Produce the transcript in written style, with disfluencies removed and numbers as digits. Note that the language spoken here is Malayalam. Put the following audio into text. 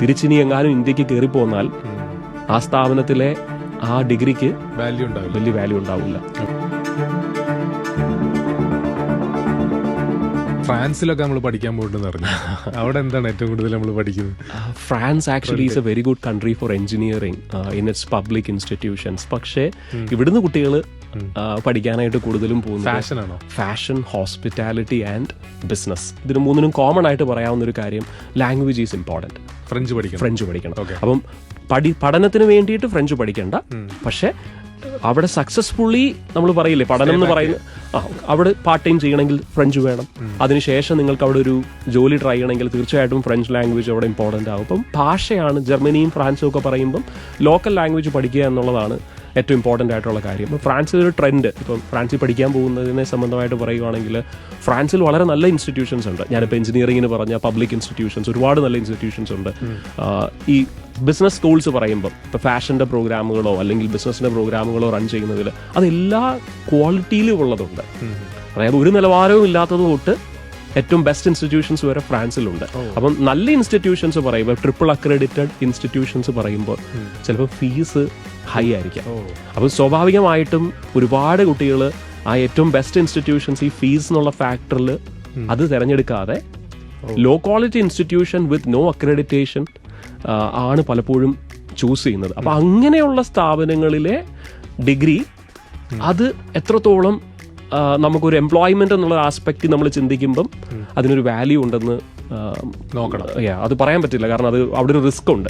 തിരിച്ചിനി എങ്ങാനും ഇന്ത്യക്ക് കയറിപ്പോന്നാൽ ആ സ്ഥാപനത്തിലെ ആ ഡിഗ്രിക്ക് വലിയ വാല്യൂ ഉണ്ടാവില്ല. ഫ്രാൻസിലൊക്കെ നമ്മൾ പഠിക്കാൻ പോയിട്ടെന്ന് പറഞ്ഞു. അവിടെ എന്താണ് ഏറ്റവും കൂടുതൽ നമ്മൾ പഠിക്കുന്നത്? France actually is A very good country for engineering in its public institutions. പക്ഷേ ഇവിടുന്ന് കുട്ടികൾ പഠിക്കാനായിട്ട് കൂടുതലും പോകുന്നത് ഫാഷൻ, ഹോസ്പിറ്റാലിറ്റി ആൻഡ് ബിസിനസ്. ഇതിന് മൂന്നിനും കോമൺ ആയിട്ട് പറയാവുന്ന ഒരു കാര്യം ലാംഗ്വേജ് ഈസ് ഇമ്പോർട്ടൻറ്റ്. ഫ്രഞ്ച് പഠിക്കണം. അപ്പം പഠനത്തിന് വേണ്ടിയിട്ട് ഫ്രഞ്ച് പഠിക്കണ്ട, പക്ഷെ അവിടെ സക്സസ്ഫുള്ളി നമ്മൾ പറയില്ലേ പഠനം എന്ന് പറയുന്നത്, അവിടെ പാർട്ട് ടൈം ചെയ്യണമെങ്കിൽ ഫ്രഞ്ച് വേണം. അതിനുശേഷം നിങ്ങൾക്ക് അവിടെ ഒരു ജോലി ട്രൈ ചെയ്യണമെങ്കിൽ തീർച്ചയായിട്ടും ഫ്രഞ്ച് ലാംഗ്വേജ് അവിടെ ഇമ്പോർട്ടൻ്റ് ആകും. അപ്പം ഭാഷയാണ് ജർമ്മനിയും ഫ്രാൻസും ഒക്കെ പറയുമ്പം ലോക്കൽ ലാംഗ്വേജ് പഠിക്കുക എന്നുള്ളതാണ് ഏറ്റവും ഇമ്പോർട്ടൻ്റ് ആയിട്ടുള്ള കാര്യം. ഇപ്പോൾ ഫ്രാൻസിൽ ഒരു ട്രെൻഡ്, ഇപ്പം ഫ്രാൻസിൽ പഠിക്കാൻ പോകുന്നതിനെ സംബന്ധമായിട്ട് പറയുകയാണെങ്കിൽ ഫ്രാൻസിൽ വളരെ നല്ല ഇൻസ്റ്റിറ്റ്യൂഷൻസ് ഉണ്ട്. ഞാനിപ്പോൾ എഞ്ചിനീയറിംഗിന് പറഞ്ഞ പബ്ലിക് ഇൻസ്റ്റിറ്റ്യൂഷൻസ്, ഒരുപാട് നല്ല ഇൻസ്റ്റിറ്റ്യൂഷൻസ് ഉണ്ട്. ഈ ബിസിനസ് സ്കൂൾസ് പറയുമ്പോൾ ഇപ്പോൾ ഫാഷൻ്റെ പ്രോഗ്രാമുകളോ അല്ലെങ്കിൽ ബിസിനസ്സിൻ്റെ പ്രോഗ്രാമുകളോ റൺ ചെയ്യുന്നതിൽ അതെല്ലാ ക്വാളിറ്റിയിലും ഉള്ളതുണ്ട്. അതായത് ഒരു നിലവാരവും ഇല്ലാത്തത് തൊട്ട് ഏറ്റവും ബെസ്റ്റ് ഇൻസ്റ്റിറ്റ്യൂഷൻസ് വരെ ഫ്രാൻസിലുണ്ട്. അപ്പം നല്ല ഇൻസ്റ്റിറ്റ്യൂഷൻസ് പറയുമ്പോൾ ട്രിപ്പിൾ അക്രഡിറ്റഡ് ഇൻസ്റ്റിറ്റ്യൂഷൻസ് പറയുമ്പോൾ ചിലപ്പോൾ ഫീസ് ഹൈ ആയിരിക്കാം. അപ്പം സ്വാഭാവികമായിട്ടും ഒരുപാട് കുട്ടികൾ ആ ഏറ്റവും ബെസ്റ്റ് ഇൻസ്റ്റിറ്റ്യൂഷൻസ് ഈ ഫീസ് എന്നുള്ള ഫാക്ടറിൽ അത് തിരഞ്ഞെടുക്കാതെ low quality institution with no accreditation ആണ് പലപ്പോഴും ചൂസ് ചെയ്യുന്നത്. അപ്പം അങ്ങനെയുള്ള സ്ഥാപനങ്ങളിലെ ഡിഗ്രി അത് എത്രത്തോളം നമുക്കൊരു എംപ്ലോയ്മെന്റ് എന്നുള്ള ആസ്പെക്ട് നമ്മൾ ചിന്തിക്കുമ്പം അതിനൊരു വാല്യൂ ഉണ്ടെന്ന് നോക്കണം. അത് പറയാൻ പറ്റില്ല, കാരണം അത് അവിടെ ഒരു റിസ്ക് ഉണ്ട്.